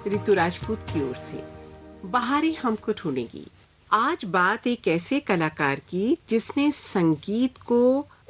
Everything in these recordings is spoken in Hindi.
ऋतु राजपूत की ओर से। बहारें हमको ढूंढेगी। आज बात एक ऐसे कलाकार की जिसने संगीत को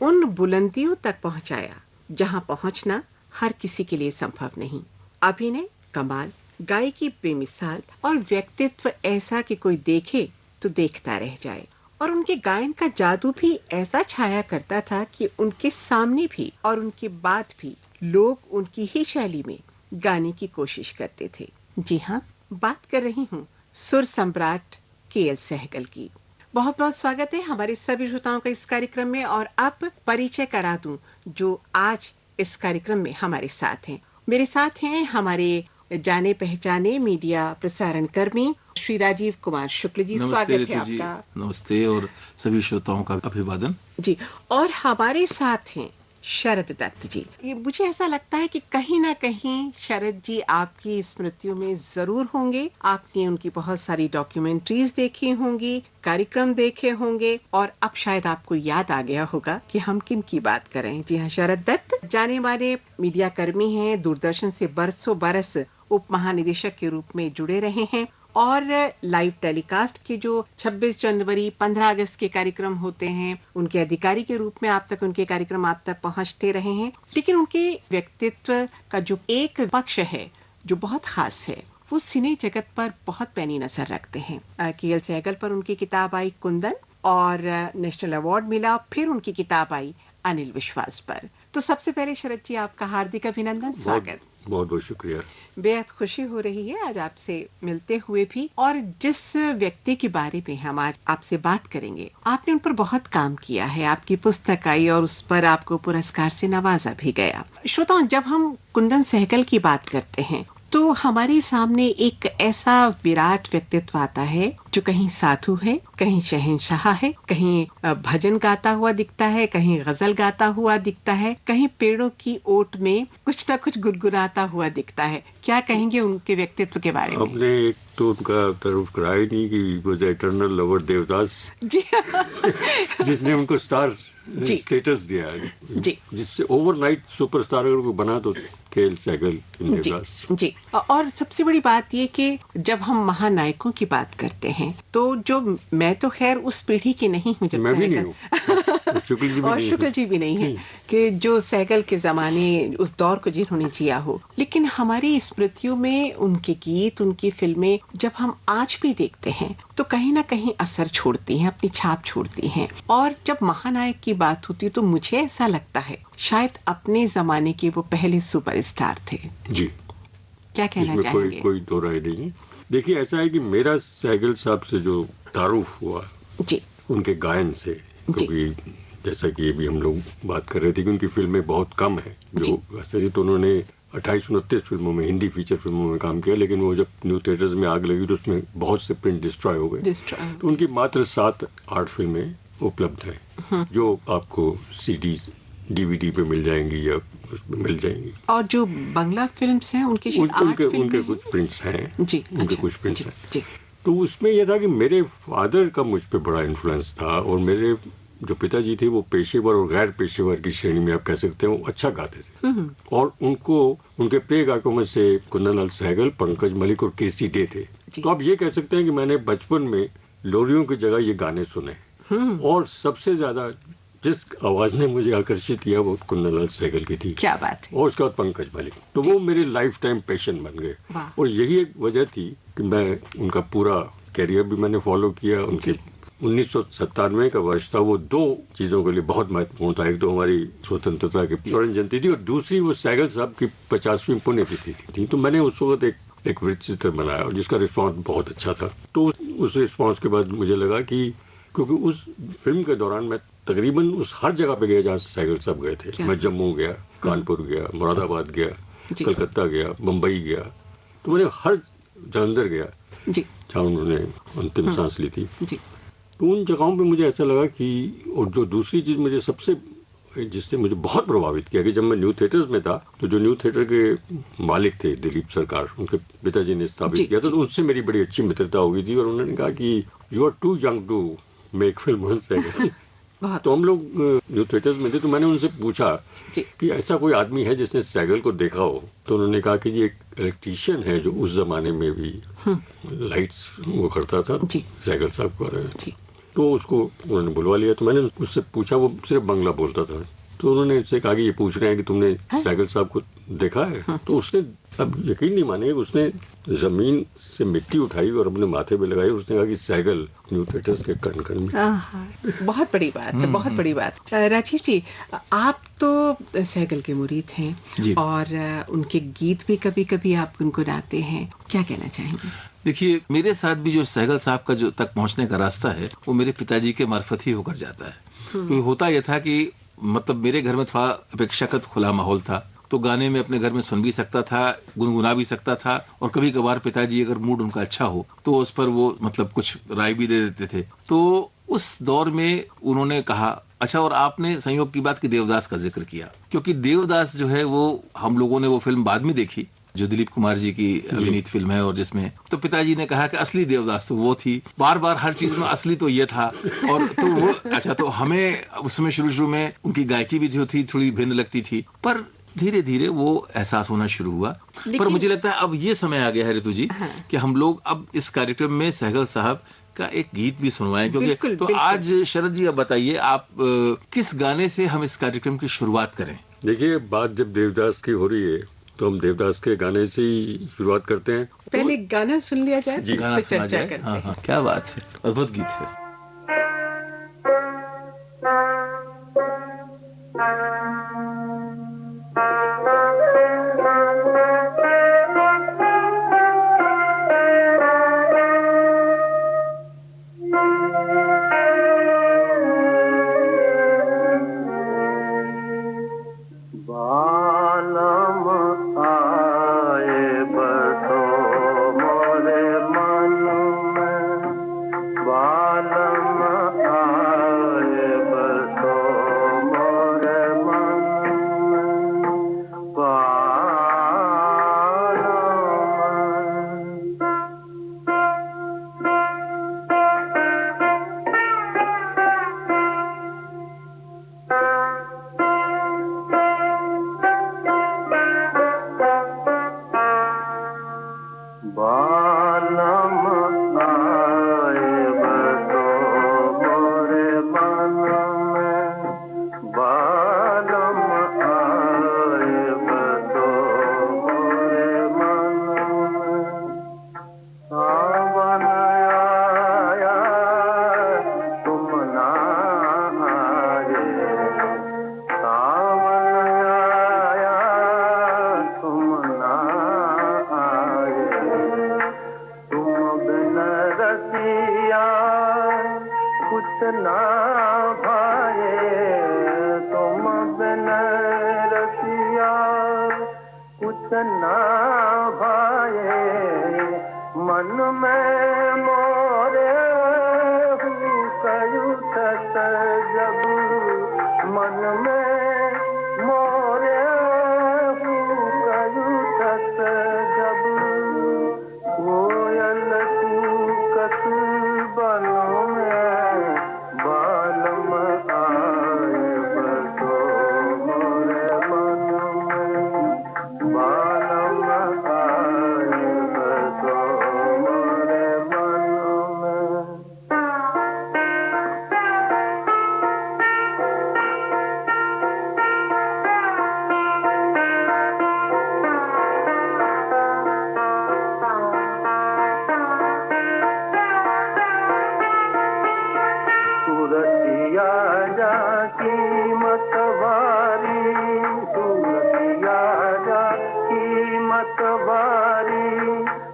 उन बुलंदियों तक पहुंचाया जहां पहुंचना हर किसी के लिए संभव नहीं। अभिनय कमाल, गायकी बेमिसाल और व्यक्तित्व ऐसा कि कोई देखे तो देखता रह जाए। और उनके गायन का जादू भी ऐसा छाया करता था कि उनके सामने भी और उनके बाद भी लोग उनकी ही शैली में गाने की कोशिश करते थे। जी हाँ, बात कर रही हूँ सुर सम्राट के.एल. सहगल की। बहुत बहुत स्वागत है हमारे सभी श्रोताओं का इस कार्यक्रम में। और अब परिचय करा दूं जो आज इस कार्यक्रम में हमारे साथ हैं। मेरे साथ हैं हमारे जाने पहचाने मीडिया प्रसारण कर्मी श्री राजीव कुमार शुक्ल जी। स्वागत है आपका। नमस्ते और सभी श्रोताओं का अभिवादन जी। और हमारे साथ हैं शरद दत्त जी। ये मुझे ऐसा लगता है कि कहीं ना कहीं शरद जी आपकी स्मृतियों में जरूर होंगे। आपने उनकी बहुत सारी डॉक्यूमेंट्रीज देखी होंगी, कार्यक्रम देखे होंगे और अब शायद आपको याद आ गया होगा कि हम किन की बात कर रहे हैं। जी हाँ, शरद दत्त जाने माने मीडिया कर्मी हैं। दूरदर्शन से बरसों बरस उप महानिदेशक के रूप में जुड़े रहे हैं और लाइव टेलीकास्ट के जो 26 जनवरी 15 अगस्त के कार्यक्रम होते हैं उनके अधिकारी के रूप में उनके कार्यक्रम आप तक पहुंचते रहे हैं। लेकिन उनके व्यक्तित्व का जो एक पक्ष है जो बहुत खास है, वो सिने जगत पर बहुत पैनी नजर रखते हैं। के.एल. सहगल पर उनकी किताब आई कुंदन और नेशनल अवार्ड मिला। फिर उनकी किताब आई अनिल विश्वास पर। तो सबसे पहले शरद जी आपका हार्दिक अभिनंदन, स्वागत। बहुत बहुत शुक्रिया। बेहद खुशी हो रही है आज आपसे मिलते हुए भी। और जिस व्यक्ति के बारे में हम आज आपसे बात करेंगे, आपने उन पर बहुत काम किया है। आपकी पुस्तक आई और उस पर आपको पुरस्कार से नवाजा भी गया। श्रोताओं, जब हम कुंदन सहगल की बात करते हैं तो हमारे सामने एक ऐसा विराट व्यक्तित्व आता है जो कहीं साधु है, कहीं शहंशाह है, कहीं भजन गाता हुआ दिखता है, कहीं गजल गाता हुआ दिखता है, कहीं पेड़ों की ओट में कुछ न कुछ गुनगुनाता हुआ दिखता है। क्या कहेंगे उनके व्यक्तित्व के बारे में? आपने एक तो उनका तारुफ कराया नहीं कि वो इटर्नल लवर देवदास जी जिसने उनको स्टार स्टेटस दिया है, जिससे ओवरनाइट सुपरस्टार को बना तो के.एल. सहगल देवदास जी। और सबसे बड़ी बात ये कि जब हम महानायकों की बात करते हैं तो जो मैं तो खैर उस पीढ़ी की नहीं हूँ, जब मैं भी नहीं हूँ शुक्ल जी भी नहीं है कि जो सहगल के जमाने उस दौर को जिन्होंने जिया हो। लेकिन हमारी स्मृतियों में उनके गीत, उनकी फिल्में जब हम आज भी देखते हैं तो कहीं ना कहीं असर छोड़ती हैं, अपनी छाप छोड़ती हैं। और जब महानायक की बात होती तो मुझे ऐसा लगता है शायद अपने जमाने के वो पहले सुपरस्टार थे। जी, क्या कहना चाहेंगे? कोई दो राय नहीं। देखिए, ऐसा है कि मेरा सहगल साहब से जो तारुफ हुआ जी उनके गायन से, क्योंकि जैसा कि अभी हम लोग बात कर रहे थे कि उनकी फिल्में बहुत कम है। जो वैसे तो उन्होंने 28-29 फिल्मों में, हिंदी फीचर फिल्मों में काम किया, लेकिन वो जब न्यू थिएटर्स में आग लगी तो उसमें बहुत से प्रिंट डिस्ट्रॉय हो गए। तो उनकी मात्र 7-8 फिल्में उपलब्ध हैं जो आपको सीडी डीवीडी पे मिल जाएंगी या उसमें मिल जाएंगी। और जो बांग्ला फिल्म्स हैं उनके कुछ प्रिंट्स हैं जी। उनके कुछ प्रिंट्स हैं जी। तो उसमें यह था कि मेरे फादर का मुझ पे बड़ा इन्फ्लुएंस था। और मेरे जो पिताजी थे वो पेशेवर और गैर पेशेवर की श्रेणी में आप कह सकते हैं, वो अच्छा गाते थे। और उनको उनके प्रिय गायकों में से कुंदन सहगल, पंकज मलिक और के.सी. डे थे। तो आप ये कह सकते हैं कि मैंने बचपन में लोरियों की जगह ये गाने सुने। और सबसे ज्यादा जिस आवाज ने मुझे आकर्षित किया वो कुंदन सहगल की थी। क्या बात है। और उसके बाद पंकज मलिक। तो वो मेरे लाइफ टाइम पैशन बन गए। और यही एक वजह थी कि मैं उनका पूरा कैरियर भी मैंने फॉलो किया। उनके 1997 का वर्ष था, वो दो चीजों के लिए बहुत महत्वपूर्ण था। एक तो हमारी स्वतंत्रता की स्वर्ण जयंती थी और दूसरी वो सहगल साहब की 50वीं पुण्यतिथि थी। तो मैंने उस वक्त एक वृत्त चित्र बनाया और जिसका रिस्पॉन्स बहुत अच्छा था। तो उस रिस्पॉन्स के बाद मुझे लगा कि क्योंकि उस फिल्म के दौरान मैं तकरीबन उस हर जगह पे गया जहाँ सहगल साहब गए थे। मैं जम्मू गया, कानपुर गया, मुरादाबाद गया, कलकत्ता गया, मुंबई गया। तो मैंने हर जलंधर गया जहाँ उन्होंने अंतिम सांस ली थी। तो उन जगहों पे मुझे ऐसा लगा कि, और जो दूसरी चीज़ मुझे जिसने मुझे बहुत प्रभावित किया कि जब मैं न्यू थिएटर्स में था तो जो न्यू थिएटर के मालिक थे दिलीप सरकार, उनके पिताजी ने स्थापित किया था। तो उनसे मेरी बड़ी अच्छी मित्रता हो गई थी और उन्होंने कहा कि you are too young to make film. बहुत तो हम लोग न्यू थिएटर्स में थे, तो मैंने उनसे पूछा जी। कि ऐसा कोई आदमी है जिसने सैगल को देखा हो। तो उन्होंने कहा कि जी एक इलेक्ट्रीशियन है जो उस जमाने में भी लाइट्स वो करता था, जी। सैगल साहब को रहे। जी। तो उसको उन्होंने बुलवा लिया। तो मैंने उससे पूछा, वो सिर्फ बंगला बोलता था। तो उन्होंने उससे कहा कि ये पूछ रहे हैं कि तुमने सैगल साहब को देखा है? तो उसने, अब यकीन नहीं मानेंगे, उसने जमीन से मिट्टी उठाई और अपने माथे पे लगाई। उसने कहा कि सैगल न्यू थिएटर्स के कण कण में। बहुत बड़ी बात है, बहुत बड़ी बात। राजीव जी, आप तो सैगल के मुरीद हैं और उनके गीत भी कभी कभी आप गुनगुनाते हैं, क्या कहना चाहेंगे? देखिए, मेरे साथ भी जो सैगल साहब का जो तक पहुंचने का रास्ता है वो मेरे पिताजी के मार्फत ही होकर जाता है। तो होता यह था कि मतलब मेरे घर में थोड़ा अपेक्षाकृत खुला माहौल था, तो गाने में अपने घर में सुन भी सकता था, गुनगुना भी सकता था, और कभी कभार पिताजी अगर मूड उनका अच्छा हो तो उस पर वो मतलब कुछ राय भी दे देते थे। तो उस दौर में उन्होंने कहा, अच्छा, और आपने संयोग की बात कि देवदास का जिक्र किया, क्योंकि देवदास जो है वो हम लोगों ने वो फिल्म बाद में देखी जो दिलीप कुमार जी की अभिनीत फिल्म है, और जिसमें तो पिताजी ने कहा कि असली देवदास तो वो थी, बार बार हर चीज में असली तो ये था। और तो वो अच्छा, तो हमें उसमें शुरू में उनकी गायकी भी जो थी थोड़ी भिन्न लगती थी, पर धीरे धीरे वो एहसास होना शुरू हुआ। पर मुझे लगता है अब ये समय आ गया है ऋतु जी कि हम लोग अब इस कार्यक्रम में सहगल साहब का एक गीत भी सुनवाएं, क्योंकि तो आज शरद जी अब बताइए आप किस गाने से हम इस कार्यक्रम की शुरुआत करें? देखिए, बात जब देवदास की हो रही है तो हम देवदास के गाने से ही शुरुआत करते हैं। पहले गाना सुन लिया जाए, जी, गाना सुना जाए। हाँ हाँ, क्या बात है, अद्भुत गीत है।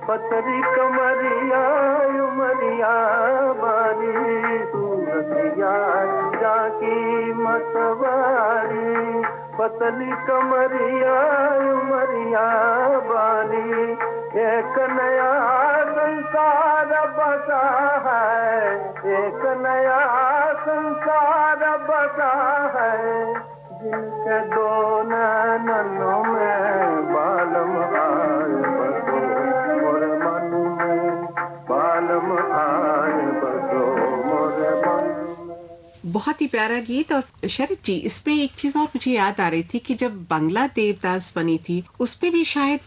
पतरी कमरिया उमरिया बारी सूरतिया जाकी मतवारी पतली कमरिया उमरिया बारी एक नया संसार बसा है एक नया संसार बसा है जिनके दो नैनों में बालम आए बसो मोर मन में बालम आए बसो मोर मन। बहुत ही प्यारा गीत। और शरद जी, इसमें एक चीज और मुझे याद आ रही थी कि जब बांग्ला देवदास बनी थी उसपे भी शायद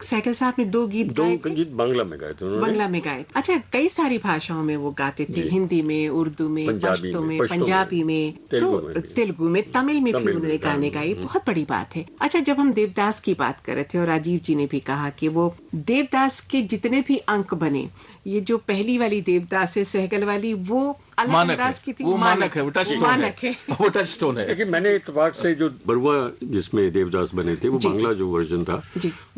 सहगल साहब ने 2 गीत गाए थे। गीत बांग्ला में गाए थे उन्होंने। बांग्ला में गाए। अच्छा, कई सारी भाषाओं में वो गाते थे, हिंदी में, उर्दू में, पश्तो में, पंजाबी में, तो तेलुगु में, तमिल में भी उन्होंने गाने गाए। बहुत बड़ी बात है। अच्छा, जब हम देवदास की बात कर रहे थे और राजीव जी ने भी कहा कि वो देवदास के जितने भी अंक बने, ये जो पहली वाली देवदास है सहगल वाली, वो अलग अंदाज की थी। वो मानक है, वो टच स्टोन है। लेकिन मैंने इत्तेफाक से जो बरुआ जिसमें देवदास बने थे वो बांग्ला जो वर्जन था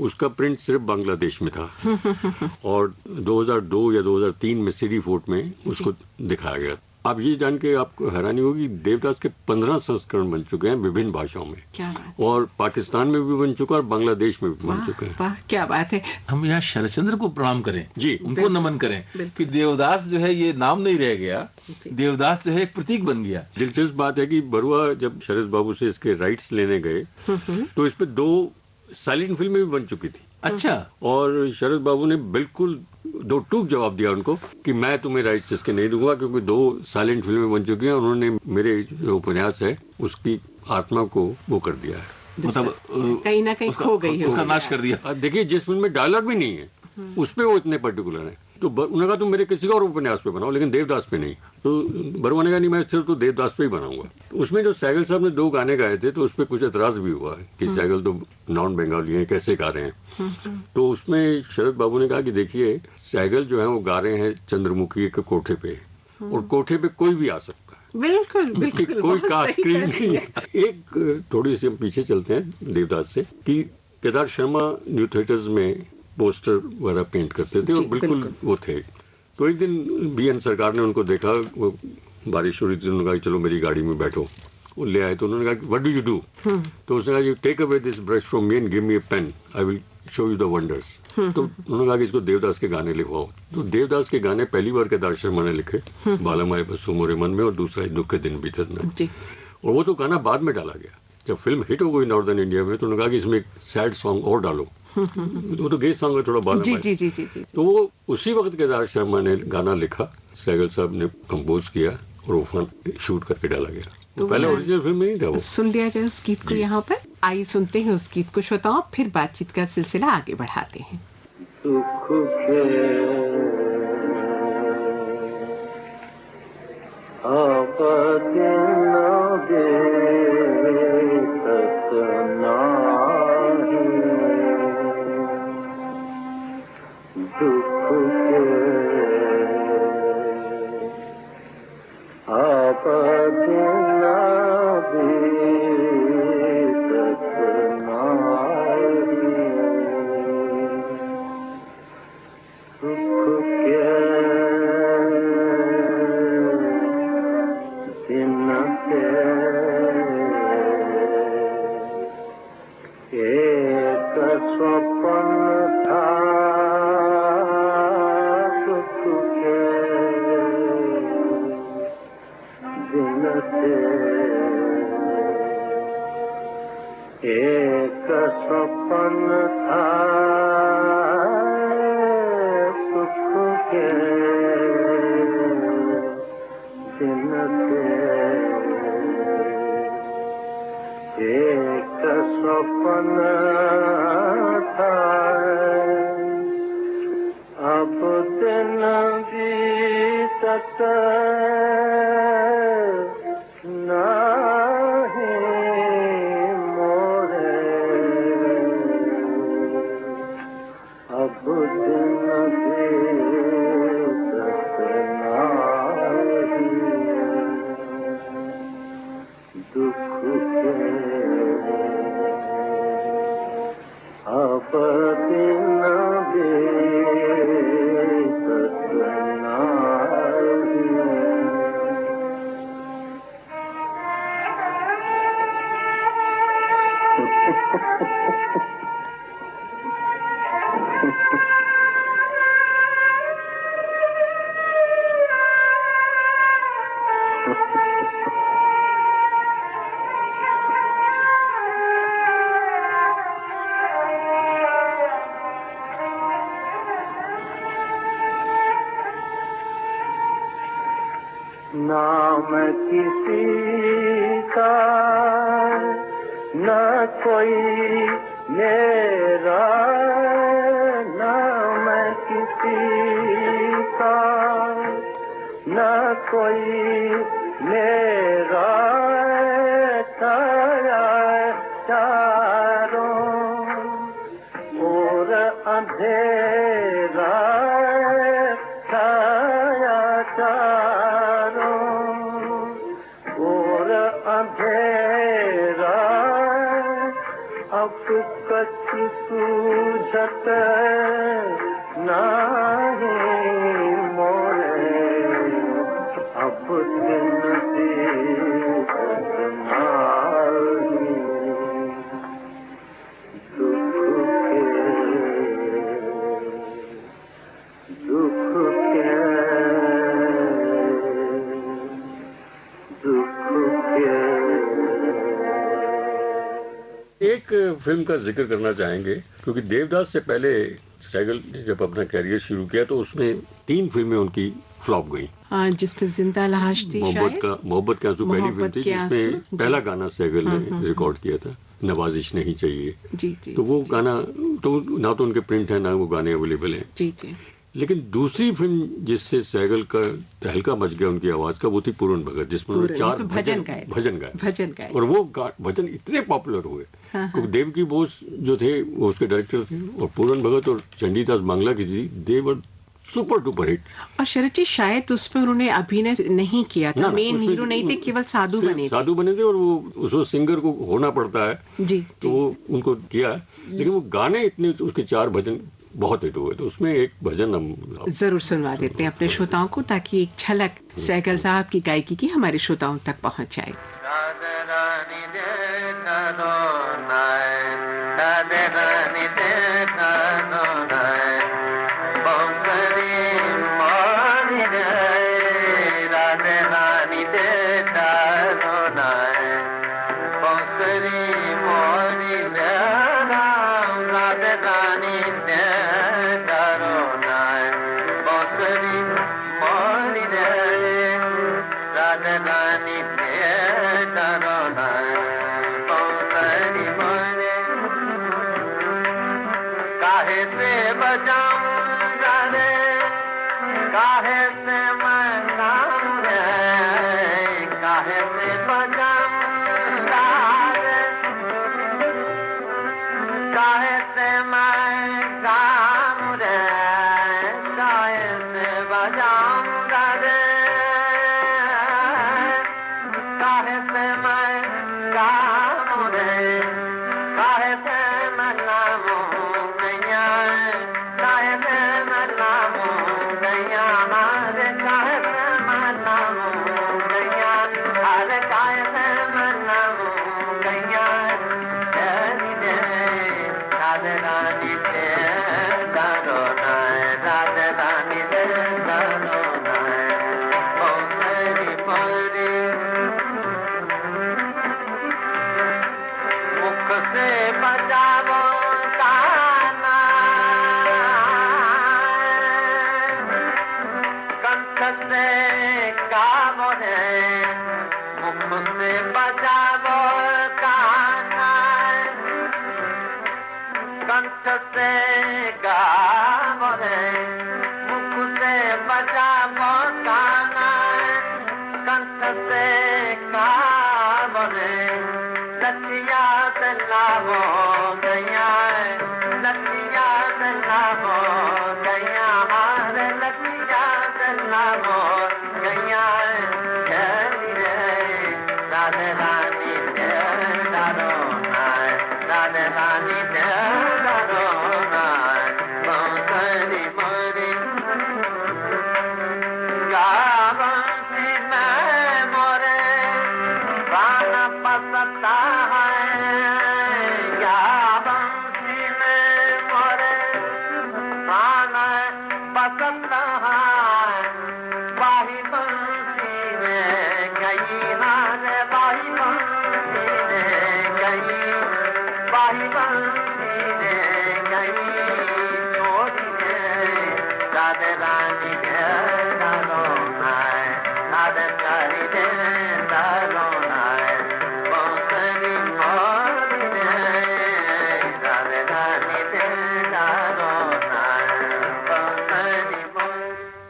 उसका प्रिंट सिर्फ बांग्लादेश में था और 2002 या 2003 में सिटी फोर्ट में उसको दिखाया गया। अब ये जान के आपको हैरानी होगी, देवदास के 15 संस्करण बन चुके हैं विभिन्न भाषाओं में। क्या बात। और पाकिस्तान में भी बन चुका है और बांग्लादेश में भी बन चुके हैं। वाह, क्या बात है। हम यहाँ शरदचंद्र को प्रणाम करें जी, उनको नमन करें कि देवदास जो है ये नाम नहीं रह गया, देवदास जो है एक प्रतीक बन गया। दिलचस्प बात है कि बरुआ जब शरद बाबू से इसके राइट्स लेने गए तो इस पे 2 साइलेंट फिल्में भी बन चुकी थी। अच्छा। और शरद बाबू ने बिल्कुल 2 टूक जवाब दिया उनको कि मैं तुम्हें राइट्स इसके नहीं दूंगा, क्योंकि 2 साइलेंट फिल्में बन चुकी हैं। उन्होंने मेरे जो उपन्यास है उसकी आत्मा को वो कर दिया है, मतलब कहीं ना कहीं खो गई है, उसका नाश कर दिया। देखिए, जिस फिल्म में डायलॉग भी नहीं है उस पे वो इतने पर्टिकुलर है, तो उन्होंने कहा तुम मेरे किसी और उपन्यास पे बनाओ लेकिन देवदास पे नहीं। तो बरुआ ने कहा नहीं, मैं सिर्फ तो देवदास पे ही बनाऊंगा। तो उसमें जो सहगल साहब ने 2 गाने गाए थे तो उस पर कुछ एतराज भी हुआ कि सहगल तो नॉन बंगाली है, कैसे गा रहे हैं। तो उसमें शरद बाबू ने कहा कि देखिए, सहगल जो है वो गा रहे हैं चंद्रमुखी के कोठे पे, और कोठे पे कोई भी आ सकता है। बिल्कुल बिल्कुल, कोई कास्ट क्रीम नहीं है। एक थोड़ी सी हम पीछे चलते हैं देवदास से कि केदार शर्मा न्यू थिएटर्स में पोस्टर वगैरह पेंट करते थे और बिल्कुल वो थे। तो एक दिन BN सरकार ने उनको देखा, वो बारिश हो रही थी, उन्होंने कहा चलो मेरी गाड़ी में बैठो। वो ले आए तो उन्होंने कहा व्हाट डू यू डू, तो उसने कहा you take away this brush from me and give me a pen, I will show you the wonders. तो उन्होंने कहा कि इसको देवदास के गाने लिखवाओ। तो देवदास के गाने पहली बार केदार शर्मा ने लिखे, बालमाए बसो मोरे मन में, और दूसरा दुख के दिन बीतत में। और वो तो गाना बाद में डाला गया जब फिल्म हिट हो गई नॉर्दर्न इंडिया में। तो उन्होंने कहा कि इसमें एक सैड सॉन्ग और डालो, वो तो गे सॉन्ग है थोड़ा बाल। जी। तो वो उसी वक्त केदार शर्मा ने गाना लिखा, सहगल साहब ने कंपोज किया और वो शूट करके डाला गया। तो पहले ओरिजिनल फिल्म में नहीं था वो। सुन लिया जाए उस गीत को यहाँ पर। आइए सुनते हैं उस गीत को श्रोताओं, फिर बातचीत का सिलसिला आगे बढ़ाते हैं। दुख के नाम किसी का न कोई मेरा, नाम किसी का न कोई मेरा, छाया चारों और अंधेरा, छाया चारों और अंधेरा, अब कछु सूझत नाही मोरे, अब दिन दीप नाही, दुख के एक फिल्म का जिक्र करना चाहेंगे, क्योंकि देवदास से पहले सहगल ने जब अपना कैरियर शुरू किया तो उसमें 3 फिल्में उनकी फ्लॉप गई। जिसमें जिंदा लाश थी, मोहब्बत के आंसू पहली फिल्म थी जिसमें पहला गाना सहगल ने रिकॉर्ड किया था, नवाजिश नहीं चाहिए। जी। तो वो गाना तो ना तो उनके प्रिंट है ना वो गाने अवेलेबल हैं। जी। लेकिन दूसरी फिल्म जिससे सहगल का तहलका मच गया उनकी आवाज का, वो थी पूरन भगत, जिसमें उन्होंने 4 भजन गाए और वो भजन इतने पॉपुलर हुए क्योंकि देवकी बोस जो थे वो उसके डायरेक्टर थे, और पूरन भगत और चंडीदास बांग्ला की जी, दे वर सुपर डुपर हिट। और शरद जी शायद उस पर उन्होंने अभिनय नहीं किया था, मेन हीरो नहीं थे, केवल साधु बने थे, और वो उसको सिंगर को होना पड़ता है जी, तो वो उनको किया, लेकिन वो गाने इतने, उसके 4 भजन बहुत हिट हुए, तो उसमें एक भजन हम जरूर सुनवा देते हैं अपने श्रोताओं को, ताकि एक झलक सहगल साहब की गायकी की हमारे श्रोताओं तक पहुंच जाए। Radhe Rani, Radhe Rani,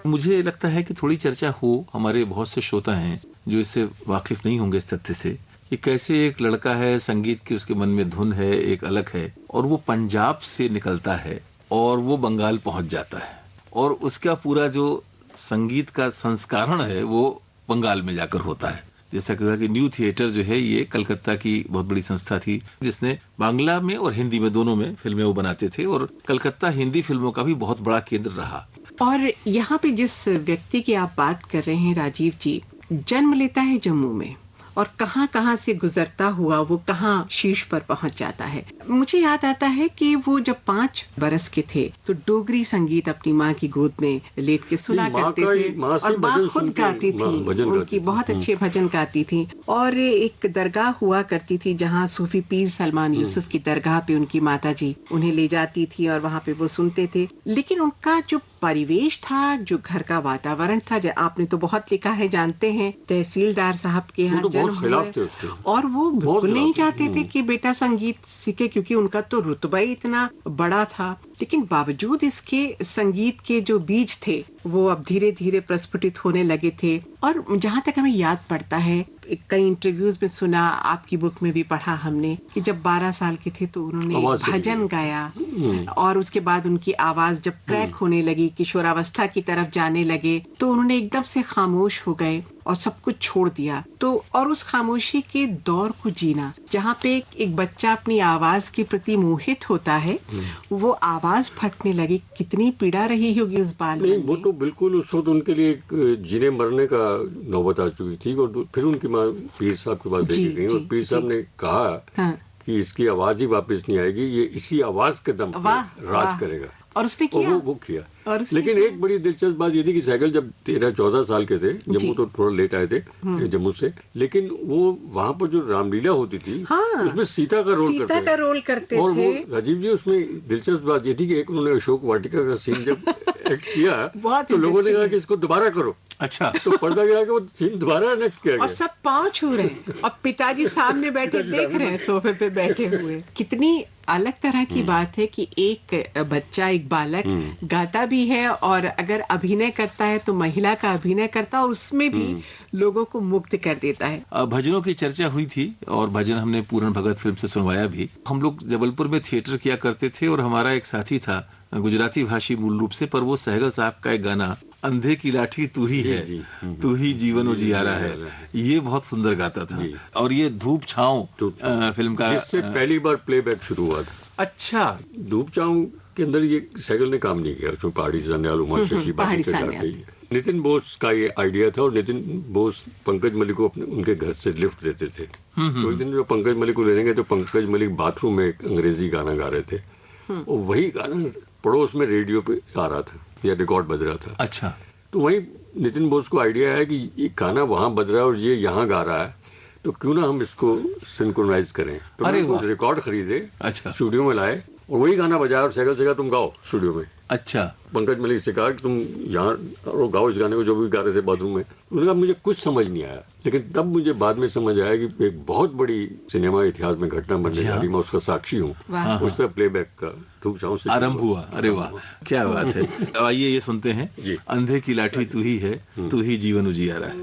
मुझे लगता है कि थोड़ी चर्चा हो, हमारे बहुत से श्रोता हैं जो इससे वाकिफ नहीं होंगे इस तथ्य से कि कैसे एक लड़का है, संगीत की उसके मन में धुन है, एक अलग है, और वो पंजाब से निकलता है और वो बंगाल पहुंच जाता है, और उसका पूरा जो संगीत का संस्करण है वो बंगाल में जाकर होता है। जैसा कहा कि न्यू थिएटर जो है ये कलकत्ता की बहुत बड़ी संस्था थी जिसने बांग्ला में और हिंदी में दोनों में फिल्में वो बनाते थे, और कलकत्ता हिंदी फिल्मों का भी बहुत बड़ा केंद्र रहा। और यहाँ पे जिस व्यक्ति की आप बात कर रहे हैं राजीव जी, जन्म लेता है जम्मू में और कहाँ कहाँ से गुजरता हुआ वो कहाँ शीर्ष पर पहुंच जाता है। मुझे याद आता है कि वो जब 5 बरस के थे तो डोगरी संगीत अपनी माँ की गोद में लेट के सुना करते थे, और माँ खुद गाती थी, उनकी बहुत अच्छे भजन गाती थी। और एक दरगाह हुआ करती थी जहाँ सूफी पीर सलमान यूसुफ की दरगाह पे उनकी माता जी उन्हें ले जाती थी और वहाँ पे वो सुनते थे। लेकिन उनका जो परिवेश था, जो घर का वातावरण था, आपने तो बहुत लिखा है, जानते हैं, तहसीलदार साहब के यहाँ जन्म हुआ और वो बिल्कुल नहीं चाहते थे कि बेटा संगीत सीखे, क्योंकि उनका तो रुतबा ही इतना बड़ा था। लेकिन बावजूद इसके संगीत के जो बीज थे वो अब धीरे धीरे प्रस्फुटित होने लगे थे। और जहाँ तक हमें याद पड़ता है, कई इंटरव्यूज में सुना, आपकी बुक में भी पढ़ा हमने, कि जब 12 साल के थे तो उन्होंने भजन गाया और उसके बाद उनकी आवाज जब क्रैक होने लगी, किशोरावस्था की तरफ जाने लगे, तो उन्होंने एकदम से खामोश हो गए और सब कुछ छोड़ दिया। तो और उस खामोशी के दौर को जीना, जहाँ पे एक बच्चा अपनी आवाज के प्रति मोहित होता है, वो आवाज फटने लगी, कितनी पीड़ा रही होगी उस बाल नहीं, वो तो बिल्कुल उस वक्त उनके लिए एक जीने मरने का नौबत आ चुकी थी। और फिर उनकी माँ पीर साहब के पास लेके गई और पीर साहब ने कहा कि इसकी आवाज ही वापस नहीं आएगी, ये इसी आवाज के दम पर राज करेगा। और उसने किया, वो किया। लेकिन एक बड़ी दिलचस्प बात ये थी कि सहगल जब 13-14 साल के थे, जम्मू तो थोड़ा लेट आए थे जम्मू से, लेकिन वो वहाँ पर जो रामलीला होती थी उसमें सीता का रोल करते थे। और वो राजीव जी, उसमें दिलचस्प बात ये थी कि एक उन्होंने अशोक वाटिका का सीन जब एक्ट किया तो लोगों ने कहा कि इसको दोबारा करो। अच्छा, तो पर्दा गिरा के वो सीन दोबारा एक्ट किया गया और सब पांव छू रहे हैं और पिताजी सामने बैठे देख रहे हैं, सोफे पे बैठे हुए। कितनी अलग तरह की बात है कि एक बच्चा, एक बालक गाता भी है और अगर अभिनय करता है तो महिला का अभिनय करता है और उसमें भी लोगों को मुक्त कर देता है। भजनों की चर्चा हुई थी और भजन हमने पूरन भगत फिल्म से सुनवाया भी। हम लोग जबलपुर में थिएटर किया करते थे और हमारा एक साथी था गुजराती भाषी मूल रूप से, पर वो सहगल साहब का एक गाना अंधे की लाठी तू ही है, तू ही जीवन उजियारा है, ये बहुत सुंदर गाता था। और ये धूप छाँव फिल्म का इससे पहली बार प्लेबैक शुरू हुआ था। अच्छा, धूप छाँव के अंदर ये सहगल ने काम नहीं किया, उसमें पहाड़ी सान्याल, उमा शशि नितिन बोस का ये आइडिया था। और नितिन बोस पंकज मलिक को उनके घर से लिफ्ट देते थे। तो एक दिन जो पंकज मलिक को लेने गए तो पंकज मलिक बाथरूम में एक अंग्रेजी गाना गा रहे थे और वही गाना पड़ोस में रेडियो पे आ रहा था या रिकॉर्ड बज रहा था। अच्छा, तो वही नितिन बोस को आइडिया है कि ये गाना वहाँ बज रहा है और ये यहाँ गा रहा है, तो क्यों ना हम इसको सिंक्रोनाइज करें। तो रिकॉर्ड खरीदे, अच्छा, स्टूडियो में लाए और वही गाना बजाया और सहगल से कहा तुम गाओ स्टूडियो में। अच्छा, पंकज मलिक से कहा कि तुम यहाँ गाओ इस गाने को, जो भी गा रहे थे बाथरूम में। उन्होंने कहा मुझे कुछ समझ नहीं आया, लेकिन तब मुझे बाद में समझ आया कि एक बहुत बड़ी सिनेमा इतिहास में घटना बनने जा रही, मैं उसका साक्षी हूँ। उस तरह प्लेबैक का धूप छाँव से आरंभ हुआ। अरे वाह, क्या बात है। आइए ये सुनते हैं, अंधे की लाठी तू ही है, तू ही जीवन उजियारा है।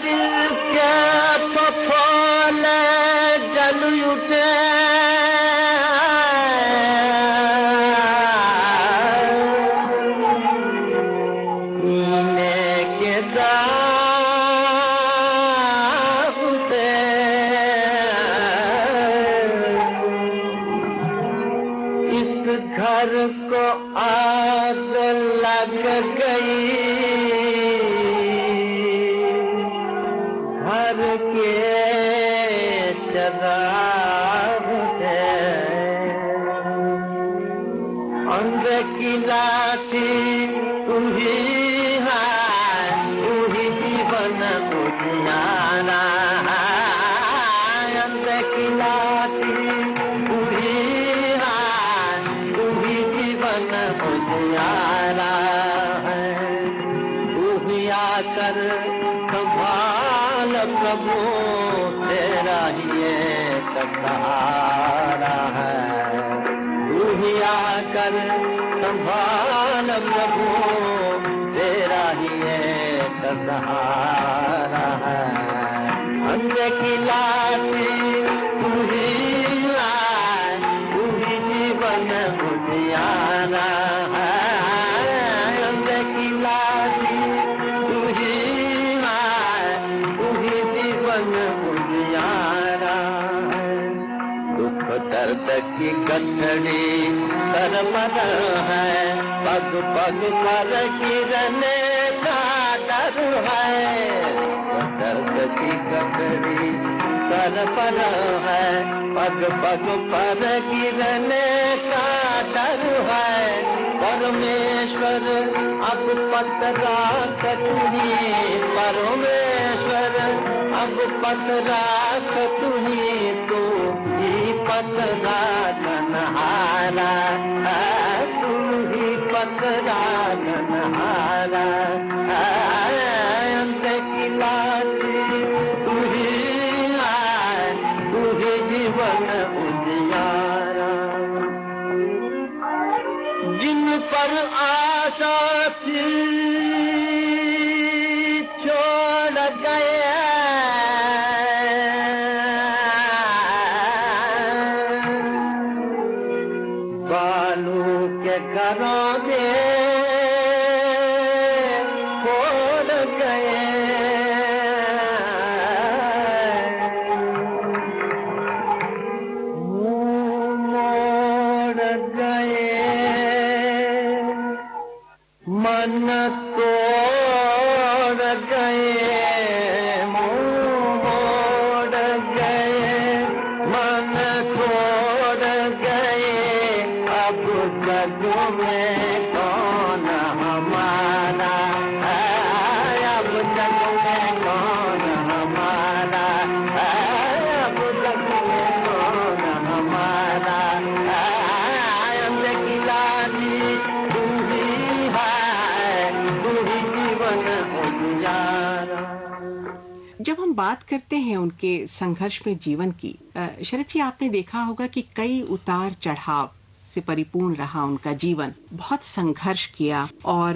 दिल के फफोले जल उठे, घर को आग लग गई, घर के चराग है, अंधे की लाठी तुम्ही है, तुम्ही जीवन उजियारा है, अंधे की लाठी उजियारा है, तू ही आकर संभाल प्रभु, तेरा ये सहारा है, तू ही आकर संभाल प्रभु तेरा ही एक सहारा है। अंधे की लाठी तू ही लाए, तू ही जीवन उजियारा है। अंधे की लाठी तू ही लाए, तू ही जीवन उजियारा है। दुख दर्द की गठड़ी सर पर है, पग पग पर गिरने का डर है। दर्द की गठड़ी सर पर है, पग पग पर गिरने का डर है। परमेश्वर अब पतरा तुही, परमेश्वर अब पतरा तुही, तू ही पतरा धनहारा है, तू ही पतरा धनहारा है। अंधे की लाठी तू ही है, तू ही जीवन उजियारा। जिन पर आशा थी छोड़ गए, बालू के घरों में छोड़ गए। मोड़ गए, मन तोड़ गए, मोड़ गए, मन तोड़ गए। अब जग में कौन हमारा है, अब जग में कौन हमारा है, अब जग में कौन हमारा है। अंधे की लाठी तू ही है, तू ही जीवन उजियारा। जब हम बात करते हैं उनके संघर्ष में जीवन की, शरद जी आपने देखा होगा कि कई उतार चढ़ाव से परिपूर्ण रहा उनका जीवन। बहुत संघर्ष किया और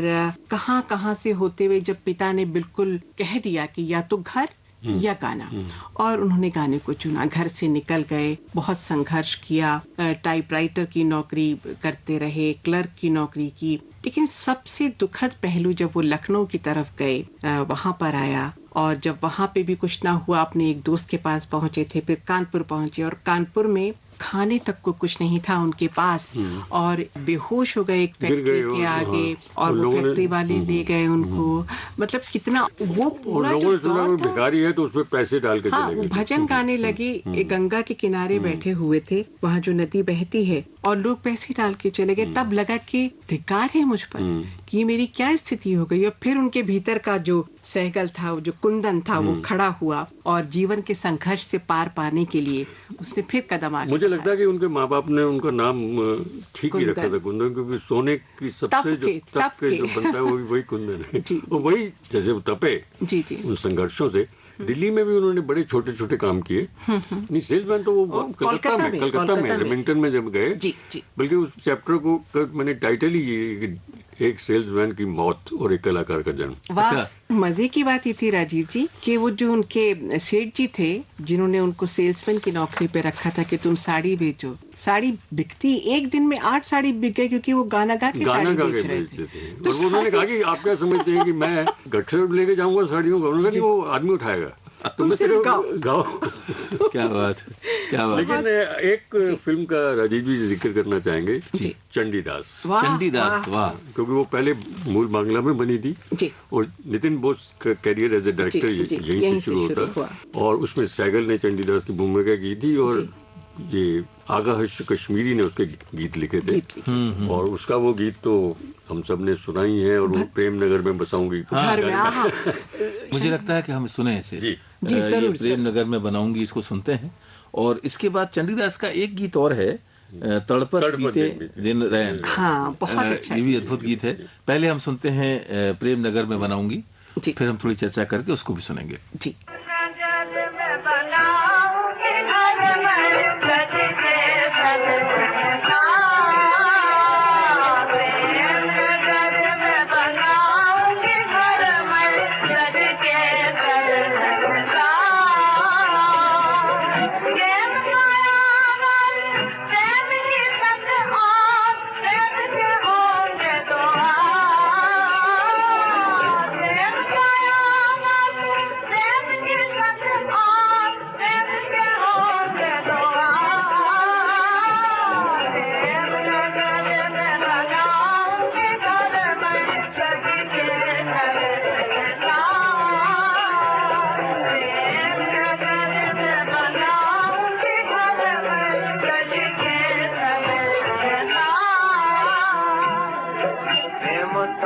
कहां से होते हुए जब पिता ने बिल्कुल कह दिया कि या तो घर या गाना, और उन्होंने गाने को चुना। घर से निकल गए, बहुत संघर्ष किया, टाइपराइटर की नौकरी करते रहे, क्लर्क की नौकरी की। लेकिन सबसे दुखद पहलू जब वो लखनऊ की तरफ गए, वहां पर आया, और जब वहां पे भी कुछ ना हुआ, अपने एक दोस्त के पास पहुंचे थे, फिर कानपुर पहुंचे, और कानपुर में खाने तक को कुछ नहीं था उनके पास, और बेहोश हो गए एक फैक्ट्री के आगे, और वो फैक्ट्री वाले ले गए उनको। मतलब कितना वो पूरा जो दौर था, भिखारी है तो उसमें पैसे डाल के हाँ, वो भजन गाने लगे, एक गंगा के किनारे बैठे हुए थे, वहाँ जो नदी बहती है, और लोग पैसे डाल के चले गए। तब लगा कि धिक्कार है मुझ पर कि ये मेरी क्या स्थिति हो गई। और फिर उनके भीतर का जो सहगल था, जो कुंदन था, वो खड़ा हुआ, और जीवन के संघर्ष से पार पाने के लिए उसने फिर कदम आगे। मुझे लगता है कि उनके माँ बाप ने उनका नाम ठीक ही रखा था, कुंदन, क्योंकि सोने की सबसे जो तप के जो बनता है वही कुंदन है। और वही जैसे वो तपे उन संघर्षों से। दिल्ली में भी उन्होंने बड़े छोटे छोटे काम किए। नहीं, सेल्समैन तो वो कलकत्ता में रेमिंगटन में जब गए, बल्कि उस चैप्टर को मैंने टाइटल ही एक सेल्समैन की मौत और एक कलाकार का जन्म। वाह, मजे की बात ये थी राजीव जी कि वो जो उनके सेठ जी थे, जिन्होंने उनको सेल्समैन की नौकरी पे रखा था कि तुम साड़ी बेचो, साड़ी बिकती, एक दिन में 8 साड़ी बिक गई, क्योंकि वो गाना गा के साड़ी बेच रहे थे। तो उन्होंने कहा कि आप क्या समझते हैं कि मैं गठर लेके जाऊंगा साड़ियों का? उन्होंने कहा नहीं, वो आदमी उठाएगा, तुम सिर्फ गाओ। क्या बात है, क्या बात। लेकिन एक फिल्म का राजीव जी जिक्र करना चाहेंगे, चंडीदास। चंडीदास, वाह, क्योंकि वो पहले मूल बांग्ला में बनी थी, और नितिन बोस का कैरियर एज ए डायरेक्टर यहीं से शुरू होता, और उसमें सैगल ने चंडीदास की भूमिका की थी, और ये आगा हर्ष कश्मीरी ने उसके गीत लिखे थे। और उसका वो गीत तो हम सब ने सुना ही है, और वो प्रेम नगर में बसाऊंगी। मुझे लगता है कि हम सुने इसे। जी, ये प्रेम नगर में बनाऊंगी, इसको सुनते हैं। और इसके बाद चंडीदास का एक गीत और है, तड़पत बीते दिन रैन। हाँ, बहुत अच्छा, ये भी अद्भुत गीत है। पहले हम सुनते हैं प्रेम नगर में बनाऊंगी, फिर हम थोड़ी चर्चा करके उसको भी सुनेंगे। जी।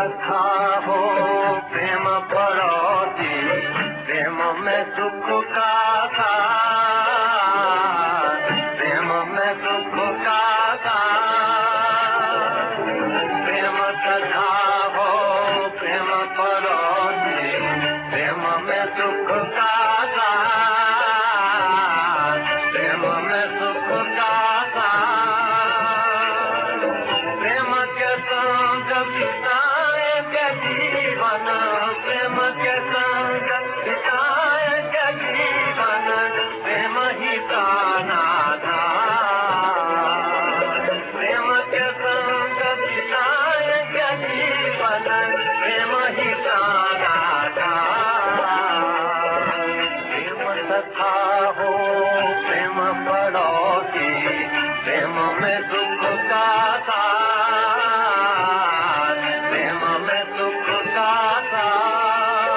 कथा हो प्रेम पड़ोसी, प्रेम में सुख का सार, प्रेम में सुख का सार। प्रेम कथा हो प्रेम पड़ोसी, प्रेम में सुख का सार, प्रेम में सुख का सार। प्रेम के संग बिताएंगे जीवन, प्रेम के संग बिताएंगे जीवन, प्रेम ही प्राण आधार। प्रेम के संग बिताएंगे जीवन, प्रेम ही प्राण आधार। प्रेम कथा हो प्रेम पड़ोसी, प्रेम में दुख का सार, प्रेम में दुख का सार।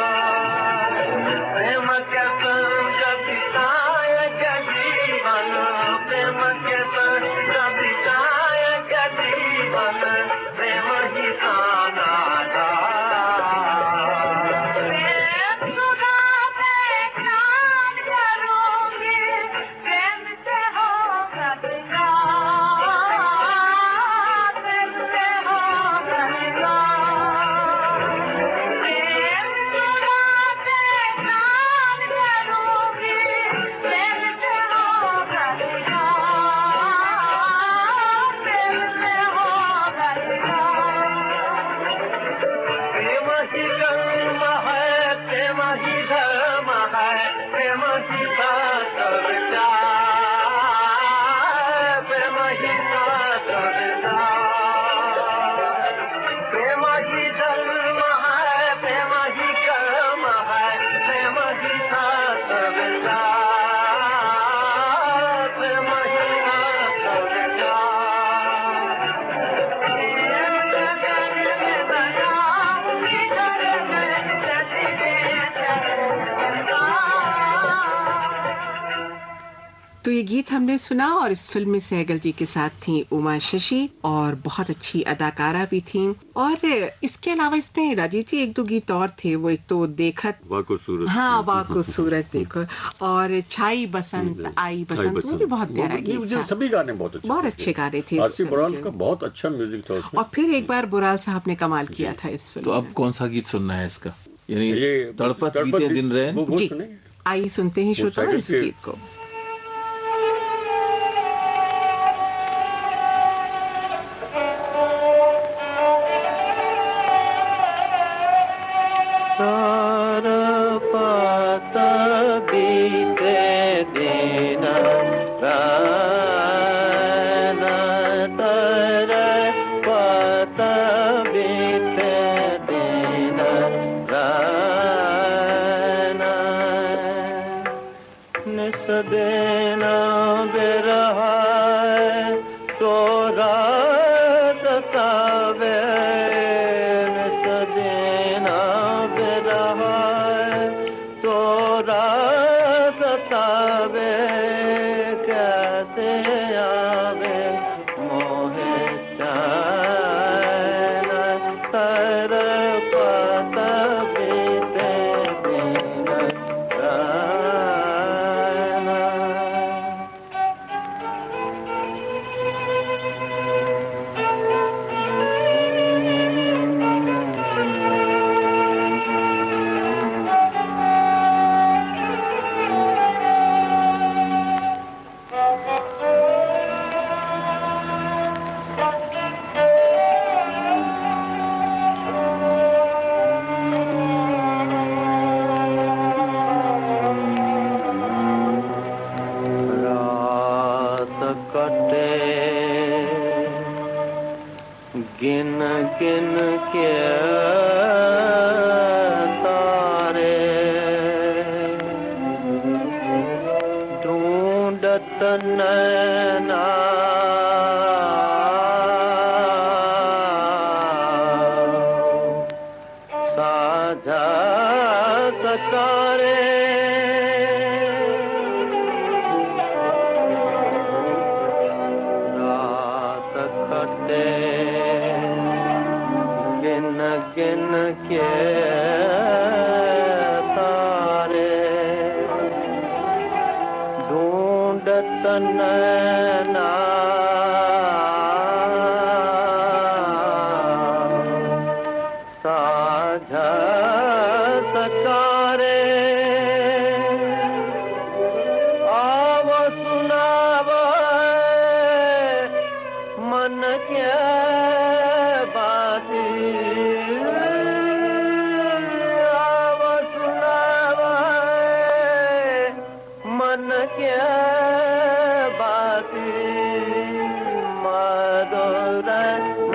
प्रेम के संग बिताएंगे जीवन, प्रेम के संग बिताएंगे जीवन, प्रेम ही प्राण आधार। प्रेम सुधा पे ध्यान करोगे, प्रेम से होगा विकास, प्रेम से होगा विकास। प्रेम सुधा पे ध्यान करोगे, प्रेम से होगा विकास, प्रेम से होगा विकास। प्रेम ही धर्म है, प्रेम ही धर्म है, प्रेम ही शास्त्र विचार, प्रेम ही शास्त्र विचार। प्रेम ही धर्म है, प्रेम ही कर्म है, प्रेम ही शास्त्र विचार, प्रेम ही शास्त्र विचार। प्रेम जगत में बना, भीतर में तो ये गीत हमने सुना और इस फिल्म में सहगल जी के साथ थी उमा शशि और बहुत अच्छी अदाकारा भी थी। और इसके अलावा इसमें राजीव जी एक दो गीत और थे, वो एक तो देखत, वाको सूरज, हाँ वाको सूरज देखो, और छाई बसंत आई बसंत, वो भी बहुत प्यारा गीत मुझे था। सभी गाने बहुत अच्छे गाने थे आरसी बुरान का बहुत अच्छा म्यूजिक था उसमें। और फिर एक बार बुराल साहब ने कमाल किया था इस फिल्म तो में। अब कौन सा गीत सुनना है इसका, यानी ये तड़पत बीते दिन रहे। वो जी सुने। आई सुनते ही श्रोता साइकिल इस के- गीत को। तड़पत बीते दिन रैन, तड़पत बीते दिन रैन। निस दिन बिरह तो रात सवे, निस दिन बिरह तो रात सवे, कैसे आवे मोहे चैन। तड़पत बीते दिन रैन। रात कटे गिन गिन के तारे, ढूंढत नैना साझा सतारे। रात कटे गिन गिन के तारे ढूंढत नैना साझा सकारे आव सुनाव मन के बाती आव सुनाव मन के बाती मधुर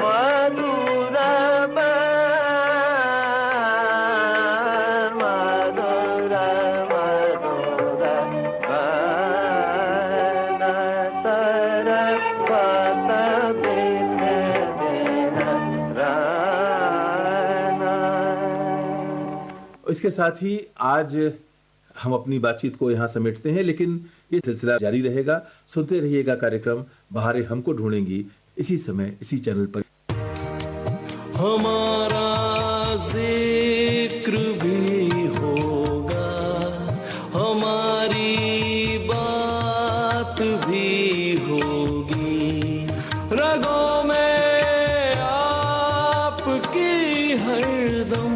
मधुर मधुर मधुर सर पत बिन दिन राना। इसके साथ ही आज हम अपनी बातचीत को यहाँ समेटते हैं, लेकिन ये सिलसिला जारी रहेगा। सुनते रहिएगा कार्यक्रम बहारें हमको ढूंढेंगी, इसी समय इसी चैनल पर। हमारा जिक्र भी होगा, हमारी बात भी होगी, रगों में आपकी हरदम